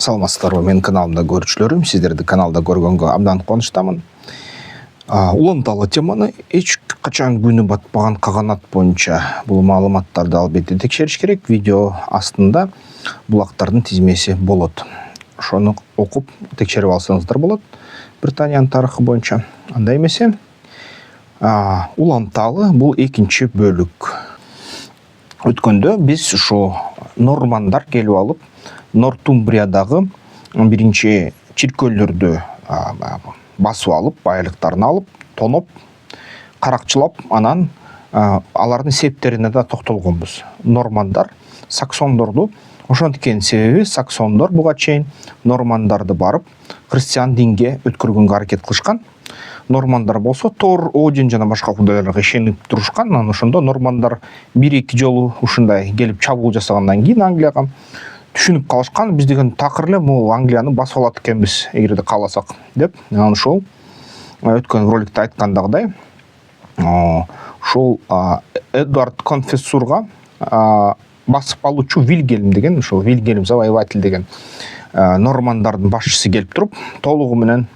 Саламатсыздарбы, менин каналымда көрүүчүлөрүм, сиздерди каналда көргөнгө абдан кубанычтамын. Уланталы теманы эч качан күнү батпаган каганат боюнча бул маалыматтарды албетте текшериш керек. Видео астында булактардын тизмеси болот. Ошону окуп текшерип алсаңыздар болот. Британиянын тарыхы боюнча. Андай эмесе, Уланталы бул экинчи бөлүк. Өткөндө биз ушу нормандар келип алып, Нортумбриядагы биринчи чиркөөлөрдү басып алып, байлыктарын алып, тоноп, каракчылап, анан алардын себептерине да токтолгонбуз. Нормандар саксондорду, ошонтикен себеби саксондор буга чейин нормандарды барып, христиан динге өткөргөнгө аракет кылышкан. Нормандар болсо Тор, Один жана башка кудайларга ишенип турушкан. Анан ошондо нормандар 1-2 жолу ушундай келип чабуул жасагандан кийин Англияга түшүнүп калышкан, биз деген такыр эле могу Англияны басып алат экенбиз, эгерде кааласак деп. Анан ушул өткөн роликте айткандагыдай, ушул Эдвард Конфессорго басып алуучу Вильгельм деген, ушул Вильгельм завоеватель деген нормандардын башчысы келип туруп, толугу менен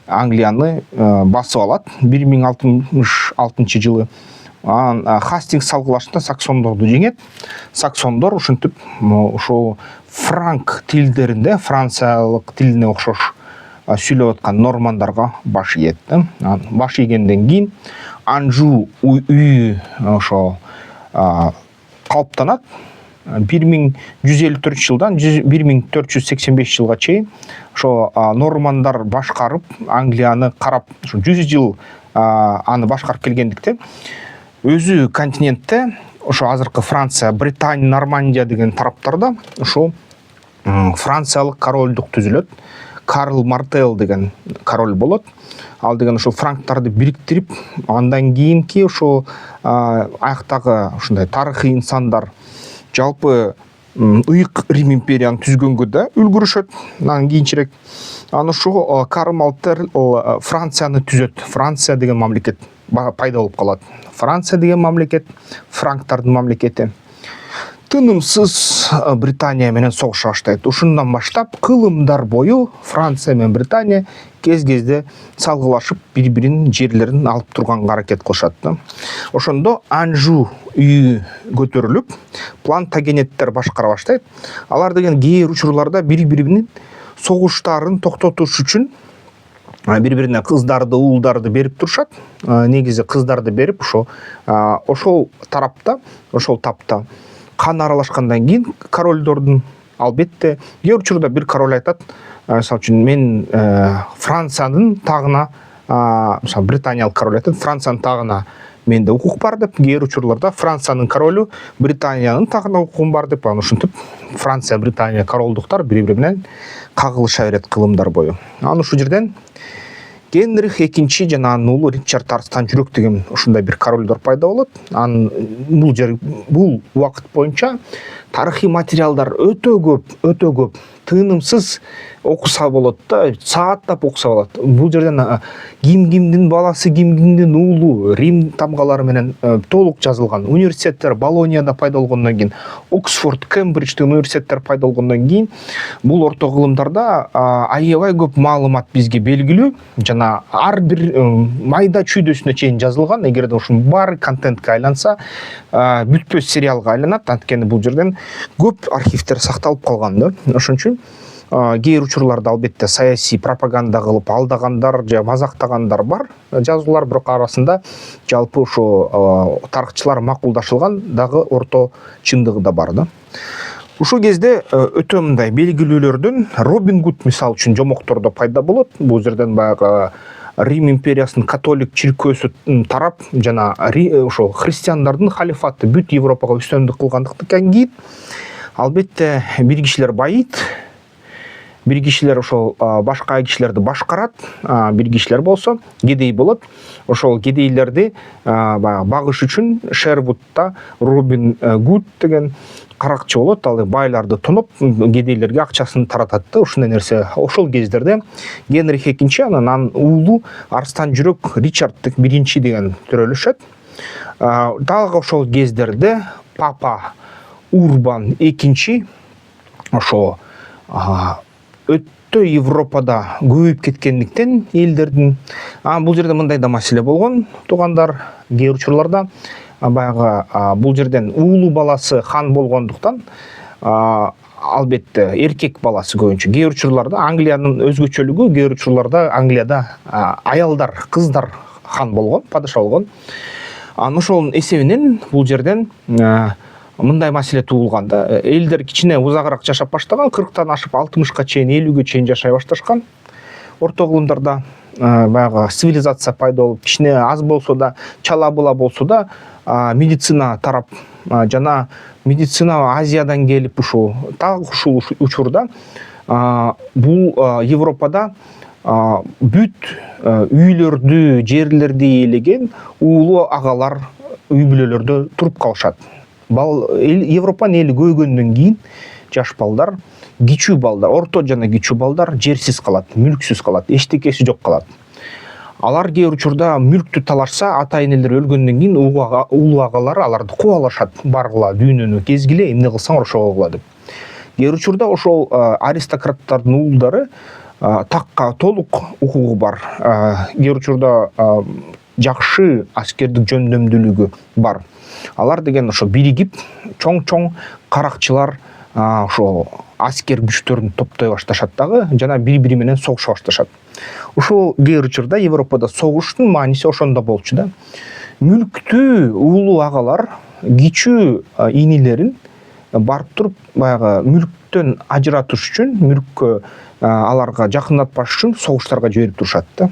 Англияны басып алат 1066 жылы. Хастингс салгылашында саксондорду жеңет. Саксондор ушинтип ошол франк тилдеринде, франциялык тилине окшош сүйлөп аткан нормандарга баш ийет. Баш ийгенден кийин Анжу үйү ошо калыптанат. 1154 жылдан 1485 жылга чейин ошо нормандар башкарып, Англияны карап, 100 жыл аны башкарып келгендиктен өзү континентте ошо азыркы Франция, Британия, Нормандия деген тараптарда ошо франциялык королдук түзүлөт. Карл Мартел деген король болот. Ал деген ошо франктарды бириктирип, андан кийинки ошо аяктагы ушундай тарыхый инсандар жалпы ыйык Рим империяны түзгөнгө да үлгүрүшөт. Анан кийинчерээк аны ошо Карл Мартел Францияны түзөт. Франция деген мамлекет пайда болуп калат. Франция деген мамлекет франктардын мамлекети. Тынымсыз Британия менен согуша баштайт. Ушундан баштап кылымдар бою Франция менен Британия кез-кезде салгылашып, бири-биринин жерлерин алып турганга аракет кылышат. Ошондо Анжу үйү көтөрүлүп, плантагенеттер башкара баштайт. Алар деген кээ учурларда бири-биринин согуштарын токтотуш үчүн бири-бирине кыздарды, уулдарды берип турушат. Негизи кыздарды берип, ошол тарапта, ошол тапта кан аралашкандан кийин королдордун албетте кээ учурда бир король айтат, мисалы үчүн мен Франциянын тагына, мисалы британиялык король айтат, Франциянын тагына менде укук бар деп, кээ учурларда Франциянын королу Британиянын тагына укугум бар деп, аны ушинтип Франция, Британия королдуктар бири-бири менен кагылыша берет кылымдар бою. Анан ушул жерден Генрих II жана анын уулу Ричард Арстан жүрөк деген ушундай бир королдор пайда болот. Анын бул убакыт боюнча тарыхый материалдар өтө көп, тынымсыз окуса болот да, сааттап окуса болот. Бул жерден кимдин баласы, кимдин уулу, Рим тамгалары менен толук жазылган. Университеттер Болонияда пайда болгондон кийин, Оксфорд, Кембридж деген университеттер пайда болгондон кийин бул орто кылымдарда аябай көп маалымат бизге белгилүү жана ар бир майда чүйдөсүнө чейин жазылган. Эгерде ушунун баары контентке айланса, бүтпөс сериалга айланат. Анткени бул жерден көп архивдер сакталып калган да. Ошон үчүн кээ учурларда албетте саясий пропаганда кылып алдагандар же мазактагандар бар, жазуулар, бирок арасында жалпы ошо тарыхчылар макулдашылган дагы орто чындыгы да бар да. Ушул кезде өтө мындай белгилүүлөрдөн Робин Гуд мисалы үчүн жомоктордо пайда болот. Бул жерден баягы Рим империясынын католик чиркөөсү тарап жана ошо христиандардын халифаты бүт Европага үстөмдүк кылгандыктан кийин албетте бир кишилер байыйт, бир кишилер ошол башка кишилерди башкарат, бир кишилер болсо кедей болот. Ошол кедейлерди багыш үчүн Шервудта Робин Гуд деген каракчы болот. Ал байларды тоноп, кедейлерге акчасын таратат да. Ушундай нерсе ошол кездерде Генрих II анан уулу Арстан жүрөк Ричард I деген төрөлүшөт. Дагы ошол кездерде папа Урбан II ошо өтө Европада көбөйүп кеткендиктен элдердин бул жерде мындай да маселе болгон туугандар, кээ учурларда баягы бул жерден уулу баласы хан болгондуктан албетте эркек баласы көбүнчө, кээ учурларда Англиянын өзгөчөлүгү, кээ учурларда Англияда аялдар, кыздар хан болгон, падыша болгон. Ошонун эсебинен бул жерден мындай маселе туулган да. Элдер кичине узагыраак жашап баштаган, 40тан ашып 60ка чейин, 50ге чейин жашай башташкан. Орто кылымдарда баягы цивилизация пайда болуп, кичине аз болсо да, чала була болсо да, медицина тарап, жана медицина Азиядан келип ушул учурда бул Европада бүт үйлөрдү, жерлерди ээлеген уулу агалар үй бүлөлөрдө туруп калышат. Европанын эли көйгөндөн кийин жаш балдар, кичүү балдар, орто жана кичүү балдар жерсиз калат, мүлксүз калат, эчтекеси жок калат. Алар кээ учурда мүлктү талашса, ата энелер өлгөндөн кийин уулу агалар аларды кубалашат, баргыла, дүйнөнү кезгиле, эмне кылсаң ошого кыла деп. Кээ учурда ошол аристократтардын уулдары такка толук укугу бар. Кээ учурда жакшы аскердик жөндөмдүүлүгү бар. Алар деген ошо биригип, чоң-чоң каракчылар ошо аскер күчтөрүн топтой башташат дагы, жана бири-бири менен согуша башташат. Ушул кээ учурда Европада согуштун мааниси ошондо болчу да. Мүлктү уулу агалар кичүү инилерин барып туруп баягы мүлктөн ажыратыш үчүн, мүлккө аларга жакындатпаш үчүн согуштарга жиберип турушат да.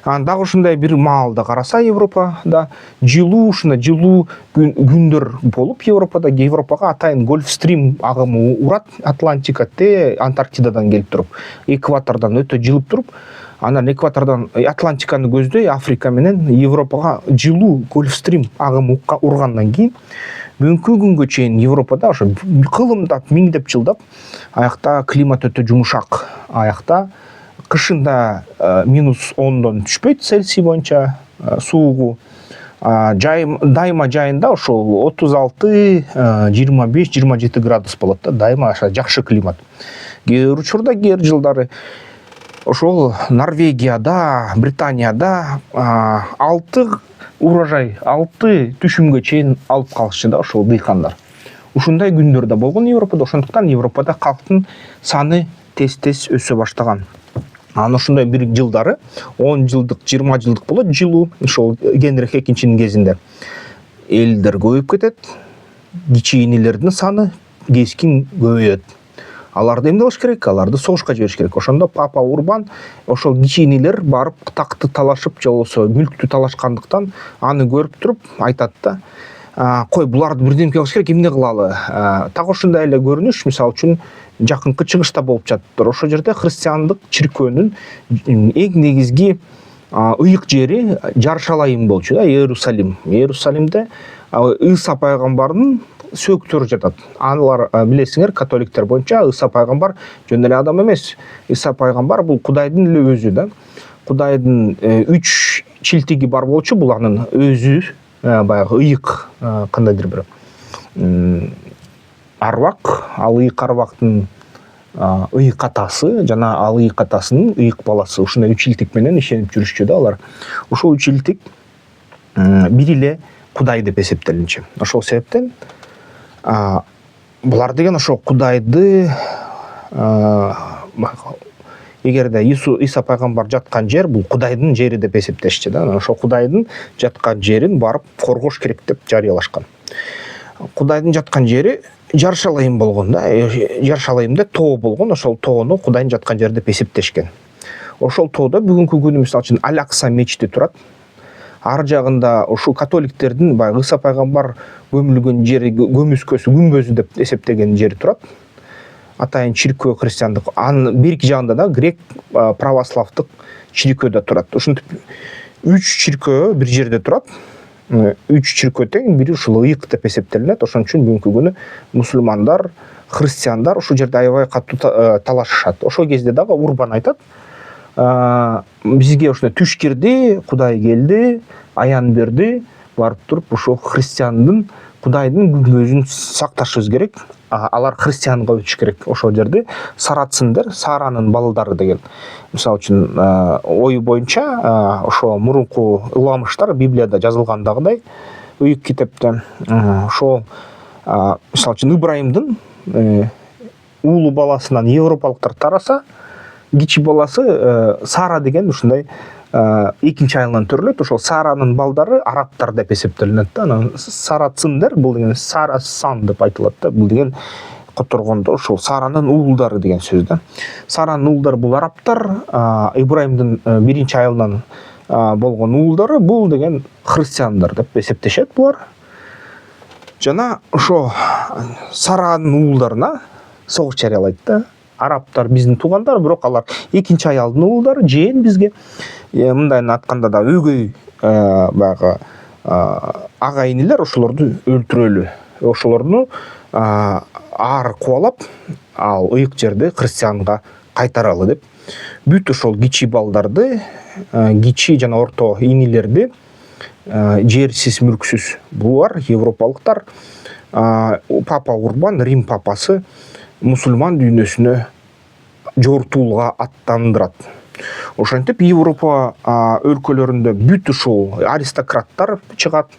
Дагы ушундай бир маалда караса, Европада жылуу күндөр болуп, Европага атайын Гольфстрим агымы урат, Атлантика Антарктидадан келип туруп, экватордон өтө жылып туруп, анан экватордон Атлантиканы көздөй Африка менен Европага жылуу Гольфстрим агымы ургандан кийин бүгүнкү күнгө чейин Европада ошо кылымдап, миңдеп жылдап, аякта климат өтө жумшак, аякта кышында -10дон түшпөйт Цельсий боюнча суугу. Дайыма жайында ошол 36, 25, 27 градус болот да, дайыма жакшы климат. Кээ учурда, кээ жылдары ошол Норвегияда, Британияда 6 урожай, 6 түшүмгө чейин алып калышчу да ошол дыйкандар. Ушундай күндөр да болгон Европада, ошондуктан Европада калктын саны тез-тез өсө баштаган. Ошондой бир жылдары 10 жылдык, 20 жылдык болот жылуу, ошол Генрих экинчинин кезинде элдер көбөйүп кетет, кичи инилердин саны кескин көбөйөт. Аларды эмне кылыш керек? Аларды согушка жибериш керек. Ошондо Папа Урбан ошол кичи инилер барып такты талашып, же болбосо мүлктү талашкандыктан аны көрүп туруп айтат да, кой буларды бирдемке кылыш керек, эмне кылалы? Так ошондой эле көрүнүш, мисалы үчүн жакынкы чыгышта болуп жатыптыр. Ошол жерде христиандык чиркөөнүн эң негизги ыйык жери Жаршалайым болчу да, Иерусалим. Иерусалимде Ыйса пайгамбардын сөөктөрү жатат. Алар билесиңер, католиктер боюнча Ыйса пайгамбар жөн эле адам эмес. Ыйса пайгамбар бул Кудайдын эле өзү да. Кудайдын 3 чилтиги бар болчу, булардын өзү баягы ыйык, кандайдыр бир арбак, ал ыйык арбактын ыйык атасы жана ал ыйык атасынын ыйык баласы, ушундай 3 чилтик менен ишенип жүрүшчү да алар. Ушул 3 чилтик бир эле Кудай деп эсептелинчү. Ошол себептен булар деген ошол Кудайды, эгерде Иса пайгамбар жаткан жер бул Кудайдын жери деп эсептешчү да. Ошол Кудайдын жаткан жерин барып коргош керек деп жарыялашкан. Кудайдын жаткан жери Жаршалайым болгон да. Жаршалайымда тоо болгон, ошол тоону Кудайдын жаткан жери деп эсептешкен. Ошол тоодо бүгүнкү күнү мисалы үчүн Алякса мечити турат. Ар жагында ушул католиктердин баягы Ыса пайгамбар көмүлгөн жери, көмүскөсү, күмбөзү деп эсептеген жери турат. Атайын чиркөө христиандык. Анын берки жагында да грек православдык чиркөө да турат. Ушинтип 3 чиркөө бир жерде турат. 3 чиркөө тең, бири ушул ыйык деп эсептелинет. Ошон үчүн бүгүнкү күнү мусулмандар, христиандар ушул жерде аябай катуу талашышат. Ошол кезде дагы Урбан айтат, бизге ушундай түш кирди, Кудай келди, аян берди, барып туруп ошол христиандын Кудайдын күмбөзүн сакташыбыз керек. Алар христианга өтүш керек. Ошол жерде сарациндер, Саранын балдары деген. Мисалы үчүн ой боюнча ошо мурунку ыламыштар Библияда жазылгандагыдай ыйык китепте ошол мисалы үчүн Ибрайымдын уулу баласынан европалыктар тараса, кичи баласы Сара деген ушундай экинчи айылынан төрөлөт. Ошол Саранын балдары арабтар деп эсептелинет да. Анан сарациндер бул деген Сарасан деп айтылат да. Бул деген которгондо ошол Саранын уулдары деген сөз да. Саранын уулдары бул арабтар, Ибрайымдын биринчи айылынан болгон уулдары бул деген христиандар деп эсептешет булар. Жана ошо Саранын уулдарына согуш жарыялайт да. Арабтар биздин туугандар, бирок алар экинчи аялдын уулдары, жээн бизге. Мындайын атканда да өгөй баягы ага-инилер ошолорду өлтүрөлү. Ошолорду аар кубалап, ал ыйык жерди христианга кайтаралы деп. Бүт ошол кичи балдарды, кичи жана орто инилерди жерсиз, мүлксүз булар европалыктар папа Урбан, Рим папасы мусулман дүйнөсүнө жортуулга аттандырат. Ошентип Европа өлкөлөрүндө бүт ушул аристократтар чыгат,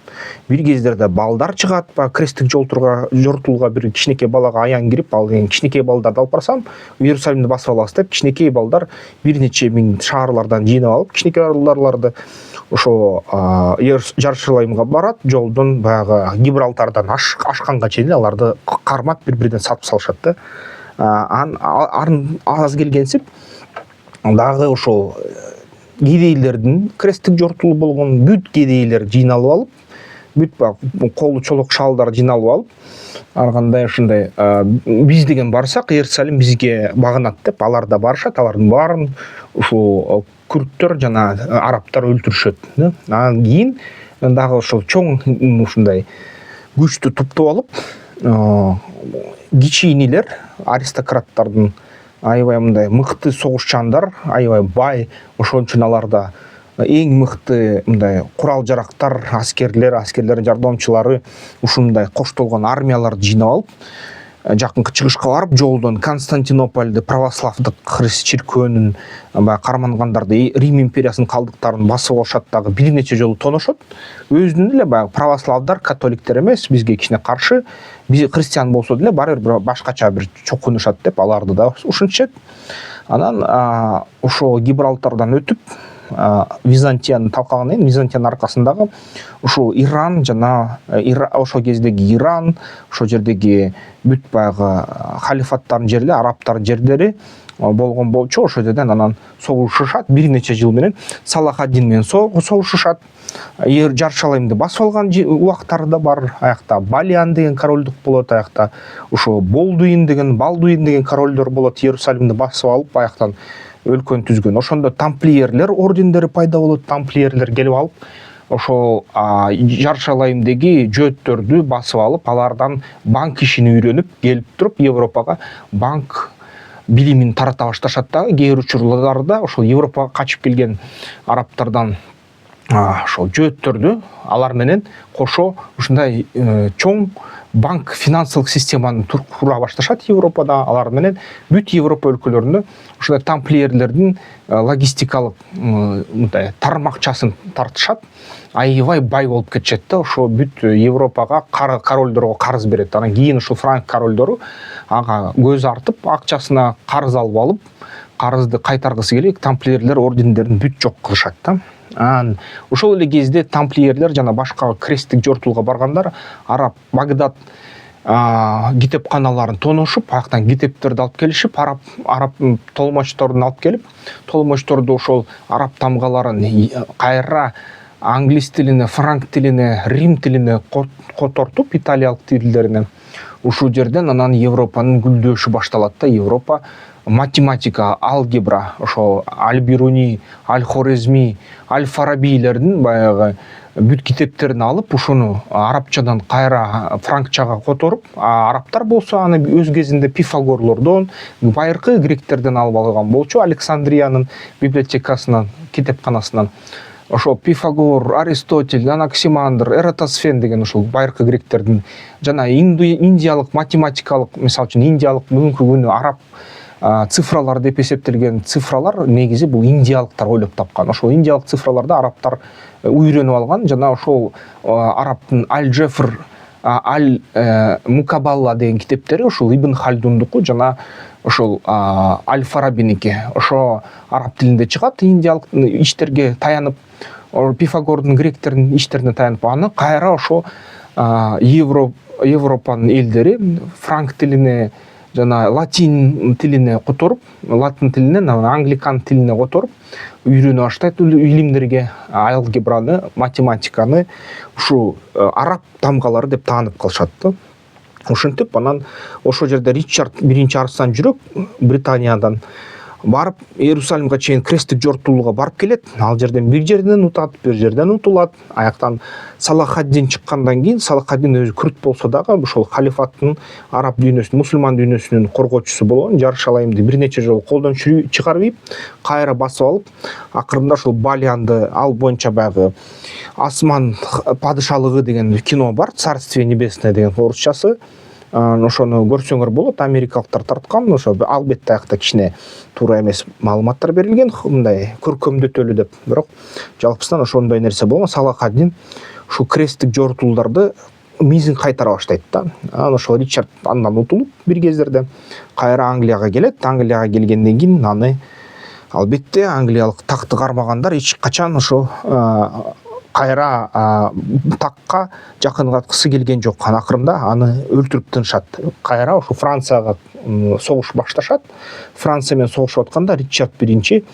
бир кездерде балдар чыгат, кресттик жортуулга бир кичинекей балага аян кирип, ал кичинекей балдарды алып барсам, Иерусалимди басып алабыз деп, кичинекей балдар бир нече миң шаарлардан жыйнап алып, кичинекей балдарды ошо Иерусалимга барат, жолдон баягы Гибралтардан ашканга чейин аларды кармап бири-биринен сатып салышат да. Аз келгенсип дагы ошол кедейлердин кресттик жортуулу болгон бүт кедейлер жыйналып алып, бүт колу чолок шаалдар жыйналып алып, ар кандай ушундай биз деген барсак Иерусалим бизге багынат деп алар да барышат, алардын баарын ушул күрттөр жана арабтар өлтүрүшөт. Анан кийин дагы ошол чоң ушундай күчтү топтоп алып, кичи инилер аристократтардын аябай мындай мыкты согушчандар, аябай бай, ошон үчүн аларда эң мыкты мындай курал жарактар, аскерлердин жардамчылары, ушундай коштолгон армияларды жыйнап алып, жакынкы чыгышка барып, жолдон Константинополду православдык христ чиркөөнүн кармангандарды, Рим империясынын калдыктарын басып алышат, дагы бир нече жолу тоношот. Өзүнүн эле баягы православдар, католиктер эмес, бизге кичине каршы, биз христиан болсо деле баары бир башкача бир чокунушат деп аларды да ушинтишет. Анан ошо Гибралтардан өтүп, Византияны талкагандан кийин, Византиянын аркасындагы ушул Иран жана ошол кездеги Иран, ошол жердеги бүт баягы халифаттардын жерлери, арабтардын жерлери болгон болчу, ошол жерден анан согушушат, бир нече жыл менен Салахаддин менен согушушат. Жаршалаймды басып алган убактары да бар. Аякта Балиан деген королдук болот, аякта ошо Балдуин деген королдор болот. Иерусалимди басып алып, аяктан өлкөнү түзгөн. Ошондо тамплиерлер ордендери пайда болот. Тамплиерлер келип алып, ошол Жаршалаймдеги жөөттөрдү басып алып, алардан банк ишини үйрөнүп келип туруп, Европага банк билимин тарата башташат да. Кээ бир учурларда ошол Европага качып келген арабтардан ошол жөөттөрдү алар менен кошо ушундай чоң банк финансылык системаны кура башташат Европада. Алар менен бүт Европа өлкөлөрүндө ушундай тамплиерлердин логистикалык мындай тармакчасын тартышат. Аябай бай болуп кетишет да. Ошо бүт Европага королдорго карыз берет. Анан кийин ушул франк королдору ага көз артып, акчасына карыз алып, карызды кайтаргысы келип, тамплиерлер ордендерин бүт жок кылышат да. Ошол эле кезде тамплиерлер жана башка кресттик жортуулга баргандар араб Багдад китепканаларын тоношуп, аяктан китептерди алып келишип, араб толмочторун алып келип, толмочторду ошол араб тамгаларын кайра англис тилине, франк тилине, рим тилине котортуп, италиялык тилдерине, ушул жерден анан Европанын гүлдөшү башталат да. Европа математика, алгебра, ошо Аль-Бируни, Аль-Хорезми, Аль-Фарабилердин баягы бүт китептерин алып, ушуну арабчадан кайра франкчага которуп, арабтар болсо аны өз кезинде Пифагорлордон, байыркы гректерден алып алган болчу, Александриянын библиотекасынан, китепканасынан. ошо Пифагор, Аристотель, Анаксимандр, Эратосфен деген ошол байыркы гректердин жана индиялык математикалык, мисалы үчүн индиялык бүгүнкү күнү араб цифралар деп эсептелген цифралар негизи бул индиялыктар ойлоп тапкан. Ошол индиялык цифраларды арабтар үйрөнүп алган жана ошол арабтын аль-Джефр, аль-Мукабалла деген китептери ошол Ибн Хальдундуку жана ошол Аль-Фарабиники. Ошо араб тилинде чыгат, индиялык иштерге таянып, Пифагордун, гректердин иштерине таянып, аны кайра ошо Европанын элдери франк тилине жана латин тилине которуп, латин тилинен англикан тилине которуп үйрөнүп баштайт илимдерге, алгебраны, математиканы ушу араб тамгалары деп таанып калышат да. Ошентип анан ошол жерде Ричард биринчи Арыстан жүрөк Британиядан барып Иерусалимге чейин кресттик жортуулууга барып келет. Ал жерден бир жерден утат, бир жерден утулат. Аяктан Салахаддин чыккандан кийин, Салахаддин өзү күрт болсо дагы ошол халифаттын араб дүйнөсүнүн, мусулман дүйнөсүнүн коргоочусу болгон, Жарышалайымды бир нече жолу колдон чыгарып, кайра басып алып, акырында ошол Балианды ал боюнча баягы Асман падышалыгы деген кино бар, Царствие небесное деген орусчасы. Ошону көрсөңөр болот, америкалыктар тарткан. Ошо албетте аякта кичине туура эмес маалыматтар берилген, мындай көркөмдөтөлү деп. Бирок жалпысынан ошондой нерсе болгон. Салахаддин ушу кресттик жортуулдарды мизин кайтара баштайт да. Анан ошол Ричард андан утулуп бир кездерде кайра Англияга келет. Англияга келгенден кийин аны албетте англиялык такты кармагандар эч качан ошо кайра такка жакынгаткысы келген жок. Акырында аны өлтүрүп тынышат. Кайра ошо Францияга согуш башташат. Франция менен согушуп атканда Ричард биринчи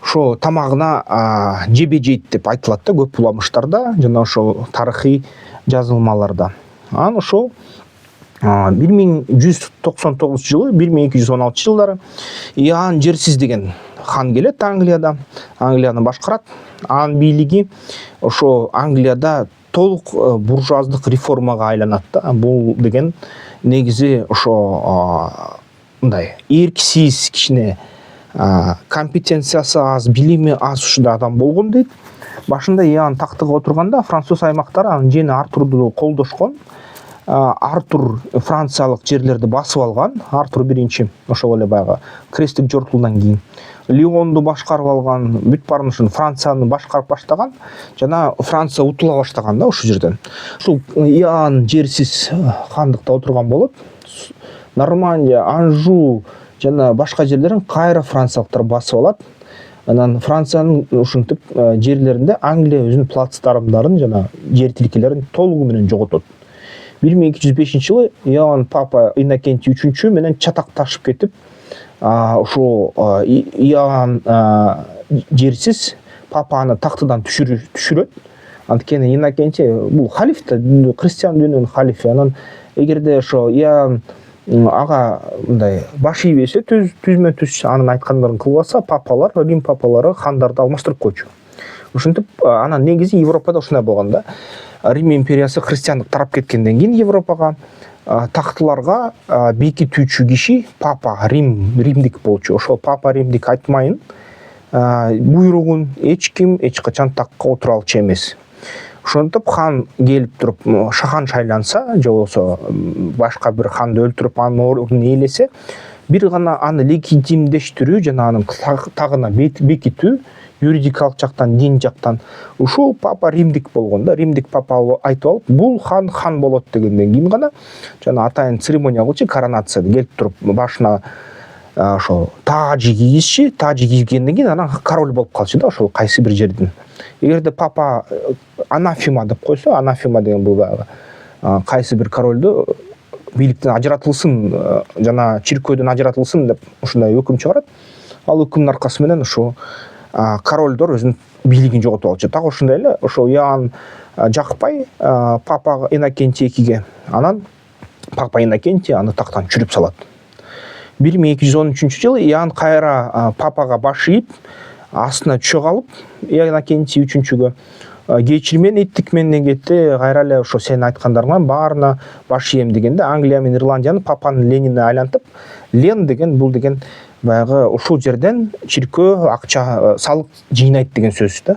ошо тамагына жебе жейт деп айтылат да көп уламыштарда жана ошо тарыхый жазылмаларда. Анан ошо 1199 жылы 1216 жылдары Иоанн Жерсиз деген хан келет Англияда. Англияны башкарат. Анын бийлиги ошо Англияда толук буржуаздык реформага айланат да. Бул деген негизи ошо мындай эрксиз, кичине компетенциясы аз, билими аз ушундай адам болгон дейт. Башында Иоанн тактыга отурганда француз аймактары анын жени Артурду колдошкон. Артур франциялык жерлерди басып алган. Артур биринчи ошол эле баягы кресттик жортуулдан кийин Лионду башкарып алган, бүт баарын ушун Францияны башкарып баштаган жана Франция утула баштаган да ошол жерден. Ушул Иоанн Жерсиз хандыкта отурган болот. Нормандия, Анжу жана башка жерлерин кайра франциялыктар басып алат. Анан Франциянын ушинтип жерлеринде Англия өзүнүн плацдармдарын жана жер тилкелерин толугу менен жоготот. 1205 жылы Иоанн Папа Иннокентий 3 менен чатакташып кетип, ошо Иоанн Жерсиз папаны тактыдан түшүрөт. Анткени Иннокентий бул халиф да, христиан дүйнөнүн халифи. Анан эгерде ошо Иоанн ага мындай баш ийбесе, түзмө-түз анын айткандарын кылбаса, папалар, Рим папалары хандарды алмаштырып койчу. Ошентип анан негизи Европада ушундай болгон да. Рим империясы христиандык тарап кеткенден кийин Европага тактыларга бекитүүчү киши папа римдик болчу. Ошол папа римдик айтмайын буйругун эч ким эч качан такка отура алчу эмес. Ошентип хан келип туруп шахан шайланса, же болбосо башка бир ханды өлтүрүп анын ордун ээлесе, бир гана аны легитимдештирүү жана анын тагына бекитүү юридикалык жактан, дин жактан ушул папа римдик болгон да. Римдик папа айтып алып, бул хан болот дегенден кийин гана жана атайын церемония кылчу, коронация келип туруп башына ошо тажы кийгенден кийин анан король болуп калчу да, ошол кайсы бир жердин. Эгерде папа анафема деп койсо, анафема деген бул баягы кайсы бир королду бийликтен ажыратылсын жана чиркөөдөн ажыратылсын деп ушундай өкүм чыгарат. Ал өкүмдүн аркасы менен ошо корольдор өзүнүн бийлигин жоготуп алчу. Так ошондой эле ошо Иоанн жакпай папа Иннокентий экиге, анан папа Иннокентий аны тактан чүрүп салат. 1213 жылы Иоанн кайра папага баш ийип, астына түшө калып, Иннокентий 3-гө кечирмен эттик менден кетти, кайра эле ошо сен айткандарыңан баарына баш ийем дегенде Англия менен Ирландияны папанын Ленине айлантып, Лен деген бул деген баягы ушул жерден чиркөө акча салык жыйнайт деген сөз да.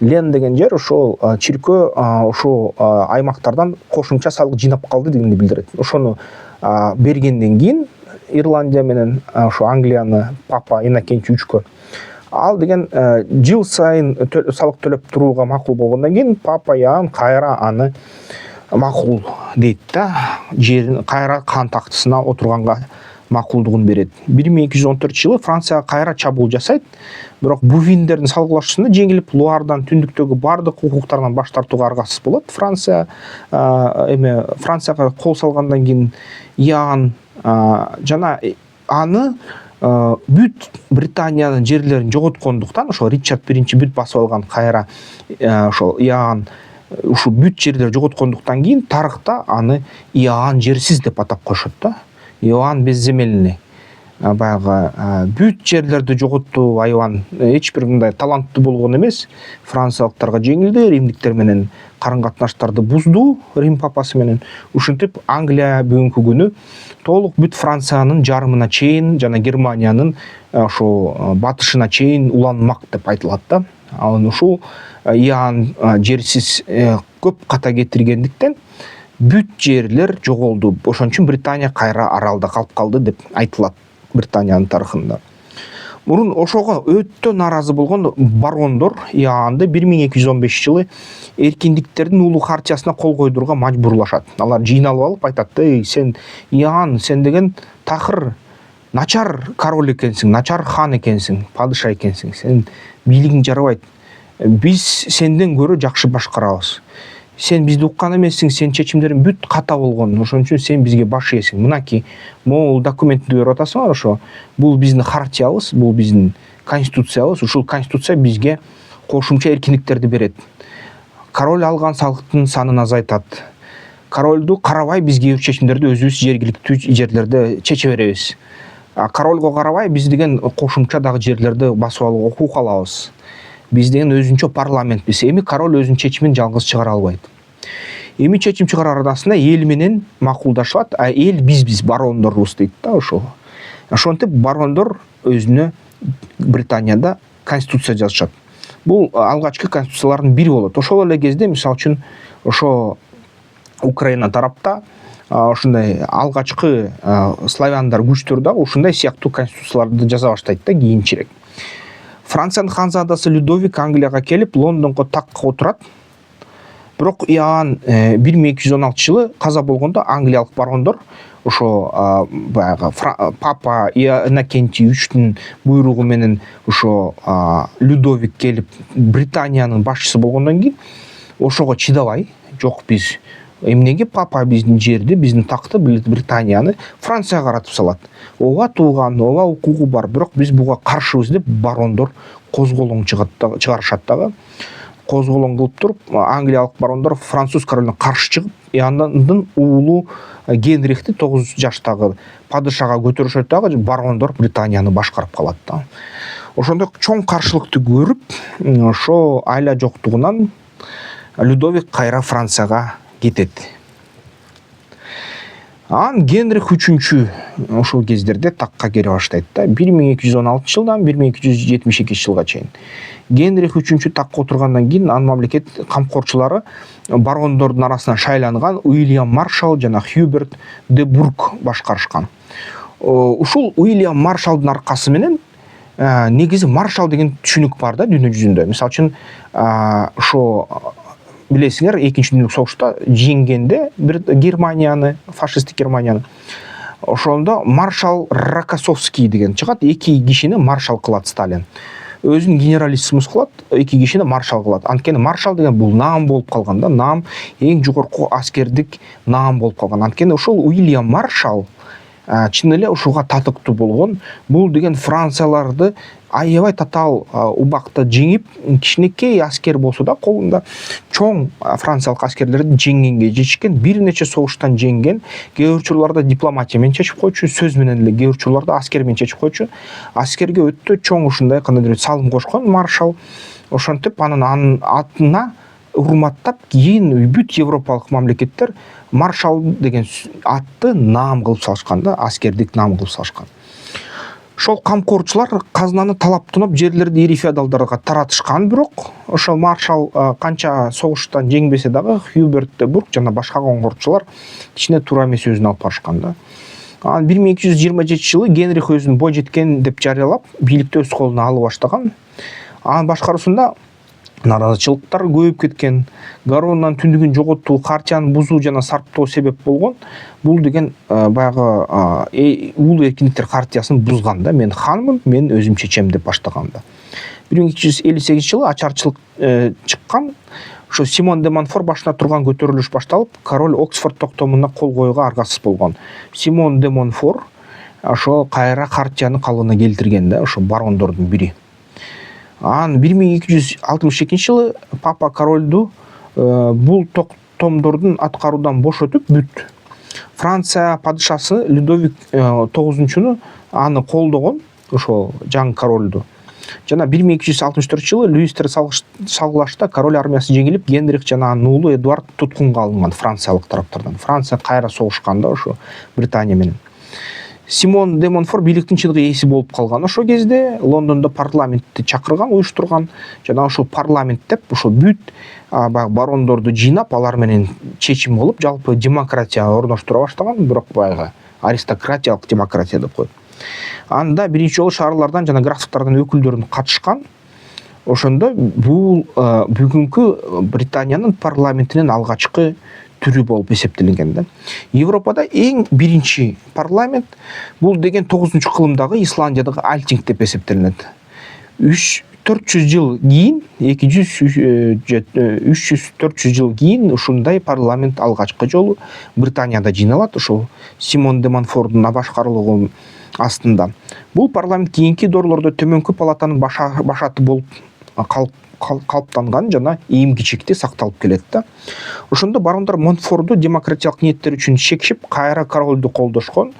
Лен деген жер ошол чиркөө ошол аймактардан кошумча салык жыйнап калды дегенди билдирет. Ошону бергенден кийин Ирландия менен ошо Англияны папа Иннокентий үчкө ал деген жыл сайын салык төлөп турууга макул болгондон кийин папа Иоанн кайра аны макул дейт да, жерин кайра хан тактысына отурганга макулдугун берет. 1214 жылы Францияга кайра чабуул жасайт. Бирок бувиндердин салгылашуусунда жеңилип, Луардан түндүктөгү бардык укуктарынан баш тартууга аргасыз болот. Францияга кол салгандан кийин Иоанн жана аны бүт Британиянын жерлерин жоготкондуктан, ошо Ричард биринчи бүт басып алган кайра ошол Иоанн ушу бүт жерлерди жоготкондуктан кийин тарыхта аны Иоанн жерсиз деп атап коюшат да. Иоанн безземельный. Баягы бүт жерлерди жоготту айван, эч бир мындай таланттуу болгон эмес. Франциялыктарга жеңилди, римдиктер менен карын катнаштарды бузду, Рим папасы менен. Ушинтип Англия бүгүнкү күнү толук бүт Франциянын жарымына чейин жана Германиянын ошо батышына чейин уланмак деп айтылат да. Ал ушул Иоанн жерсиз көп ката кетиргендиктен бүт жерлер жоголду. Ошон үчүн Британия кайра аралда калып калды деп айтылат Британиянын тарыхында. Мурун ошого өтө нааразы болгон барондор Иоаннды 1215 жылы эркиндиктердин улуу хартиясына кол койдурууга мажбурлашат. Алар жыйналып алып айтат: "Эй, сен Иоанн, сен деген такыр начар король экенсиң, начар хан экенсиң, падыша экенсиң. Сен бийлигиң жарабайт. Биз сенден көрө жакшы башкарабыз. Сен бизди уккан эмессиң, сен чечимдериң бүт ката болгон. Ошон үчүн сен бизге баш ийесиң. Мынаки, могул документти берип атасыңар ошо. Бул биздин хартиябыз, бул биздин конституциябыз. Ушул конституция бизге кошумча эркиндиктерди берет. Король алган салыктын санын азайтат. Королду карабай биз кээ бир чечимдерди өзүбүз жергиликтүү жерлерде чече беребиз. Корольго карабай биз деген кошумча дагы жерлерди басып алууга укук алабыз. Биз деген өзүнчө парламентпиз. Эми король өзүнүн чечимин жалгыз чыгара албайт. Эми чечим чыгарар арасында эл менен макулдашылат, эл биз барондорбуз дейт да ошо. Ошентип барондор өзүнө Британияда конституция жазышат. Бул алгачкы конституциялардын бири болот. Ошол эле кезде, мисалы үчүн, ошо Украина тарапта ошондой алгачкы славяндар күчтөр дагы ушундай сыяктуу конституцияларды жаза баштайт да кийинчерээк. Франциянын ханзадасы Людовик Англияга келип, Лондонго такка отурат. Бирок Иоанн 1216 жылы каза болгондо англиялык барондор ошо баягы папа Иннокентий үчтүн буйругу менен ошо Людовик келип Британиянын башчысы болгондон кийин ошого чыдабай, жок биз эмнеге папа биздин жерди, биздин такты, Британияны Францияга каратып салат. Ооба тууган, ооба укугу бар, бирок биз буга каршыбыз деп барондор козголоң чыгарышат дагы. Козголоң кылып туруп, англиялык барондор француз королуна каршы чыгып, Иоанндын уулу Генрихти 9 жаштагы падышага көтөрүшөт дагы, барондор Британияны башкарып калат да. Ошондой чоң каршылыкты көрүп, ошо айла жоктугунан Людовик кайра Францияга кетет. Генрих 3 ошол кездерде такка келе баштайт да. 1216 жылдан 1272 жылга чейин. Генрих 3 такка отургандан кийин анын мамлекет камкорчулары барондордун арасынан шайланган Уильям Маршал жана Хьюберт де Бург башкарышкан. Ушул Уильям Маршалдын аркасы менен негизи маршал деген түшүнүк бар да дүйнө жүзүндө. Мисалы үчүн ошо билесиңер, экинчи дүйнөлүк согушта жеңгенде бир Германияны, фашисттик Германияны, ошондо маршал Рокоссовский деген чыгат, 2 кишини маршал кылат Сталин. Өзүн генералиссимус кылат, 2 кишини маршал кылат. Анткени маршал деген бул наам болуп калган да, наам эң жогорку аскердик наам болуп калган. Анткени ошол Уильям Маршал чын эле ушуга татыктуу болгон. Бул деген Францияларды аябай татаал убакта жеңип, кичинекей аскер болсо да колунда чоң франциялык аскерлерди жеңгенге жетишкен, бир нече согуштан жеңген, кээ бир учурларда дипломатия менен чечип койчу, сөз менен эле, кээ бир учурларда аскер менен чечип койчу. Аскерге өтө чоң ушундай кандайдыр салым кошкон маршал. Ошентип анын атына урматтап, кийин бүт европалык мамлекеттер маршал деген атты наам кылып салышкан да, аскердик наам кылып салышкан. Ошол камкорчулар казнаны талаптанып жерлерди ири феодалдарга таратышкан, бирок ошол маршал канча согуштан жеңбесе дагы Хьюберт де Бург жана башка коңгурчулар кичине туура эмес өзүн алып барышкан да. Анан 1227-жылы Генрих өзүн бой жеткен деп жарыялап, бийликти өз колуна алып баштаган. Анын башкаруусунда наразычылыктар көбөйүп кеткен, Гароннан түндүгүн жоготуу, Хартияны бузуу жана сарптоо себеп болгон. Бул деген баягы улуу эркиндиктер Хартиясын бузган да. Мен ханмын, мен өзүм чечем деп баштаган да. 1258-жылы ачарчылык чыккан. Ошо Симон де Монфор башына турган көтөрүлүш башталып, король Оксфорд токтомуна кол коюуга аргасыз болгон. Симон де Монфор ошо кайра Хартияны калыбына келтирген да, ошо барондордун бири. Анан 1262-жылы папа корольду бул токтомдордун аткаруудан бошотуп бүт. Франция падышасы Людовик 9-чуну аны колдогон, ошо жаңы корольду. Жана 1264-жылы Луистер салгылашта король армиясы жеңилип, Генрих жана анын уулу Эдуард туткунга алынган франциялык тараптардан. Франция кайра согушканда ошо Британия менен. Симон де Монфор бийликтин чыныгы ээси болуп калган. Ошо кезде Лондондо парламентти чакырган, уюштурган жана ошо парламент деп ошо бүт барондорду жыйнап, алар менен чечим болуп, жалпы демократия орноштура баштаган, бирок баягы аристократиялык демократия деп коет. Анда биринчи жолу шаарлардан жана графтыктардан өкүлдөрүн катышкан. Ошондо бул бүгүнкү Британиянын парламентинин алгачкы түрү болуп эсептелинген да. Европада эң биринчи парламент бул деген 9-кылымдагы Исландиядагы Альтинг деп эсептелинет. 400 жыл кийин, 300-400 жыл кийин ушундай парламент алгачкы жолу Британияда жыйналат, ошол Симон де Монфордун башкаруулугу астында. Бул парламент кийинки дорлордо төмөнкү палатанын башаты болуп калыптанган жана эми кичикти сакталып келет да. Ошондо барондор Монфорду демократиялык ниеттер үчүн чекшип, кайра корольду колдошкон.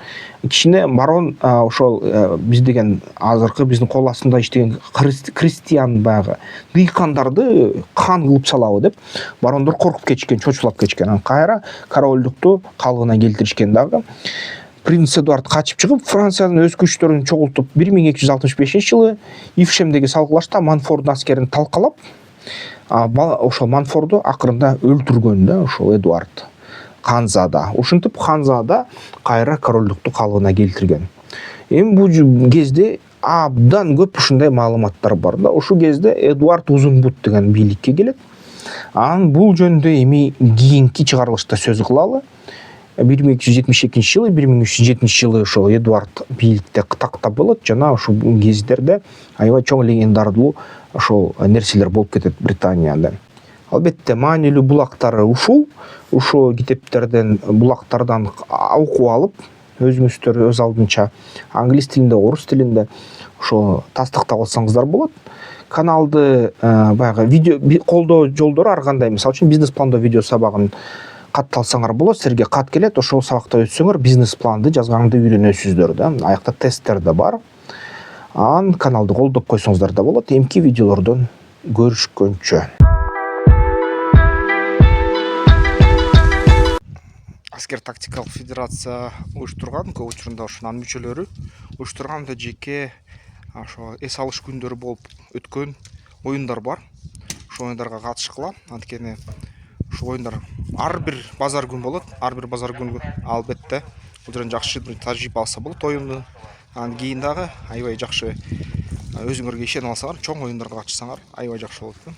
Кичине барон ошол биз деген азыркы биздин кол астында иштеген крестьян баягы дыйкандарды кан кылып салабы деп барондор коркуп кетишкен, чочулап кетишкен. Кайра корольдукту калыбына келтиришкен дагы. Принц Эдуард качып чыгып, Франциянын өз күчтөрүн чогултуп, 1265-жылы Ившемдеги салгылашта Монфордун аскерин талкалап, ошол Монфорду акырында өлтүргөн да, ошол Эдуард ханзада. Ушинтип ханзада кайра корольдукту калыбына келтирген. Эми бул кезде абдан көп ушундай маалыматтар бар да. Ошол кезде Эдуард Узунбут деген бийликке келет. Анан бул жөнүндө эми кийинки чыгарылышта сөз кылалы. 1272-жылы, 1307-жылы ошол Эдуард бийликте такта болот жана ошол кездерде аябай чоң легендарлуу ошол нерселер болуп кетет Британияда. Албетте маанилүү булактары ушул китептерден, булактардан окуп алып, өзүңүздөр өз алдынча англис тилинде, орус тилинде ошо тастыктап алсаңыздар болот. Каналды баягы видео колдоо жолдору ар кандай, мисалы үчүн бизнес пландоо видео сабагын катталсаңар болот, силерге кат келет, ошол сабакта өтсөңөр бизнес планды жазганды үйрөнөсүздөр да. Аякта тесттер да бар. Анан каналды колдоп койсоңуздар да болот. Эмки видеолордон көрүшкөнчө. Аскер тактикалык федерация уюштурган, көп учурунда ошонун мүчөлөрү уюштурган да жеке ошо эс алыш күндөрү болуп өткөн оюндар бар. Ошол оюндарга катышкыла, анткени ошол оюндар ар бир базар күн болот. Ар бир базар күнү албетте бул жерден жакшы бир тажрыйба алса болот оюнду. Анан кийин дагы аябай жакшы өзүңөргө ишенип алсаңар, чоң оюндарга катышсаңар аябай жакшы болот да.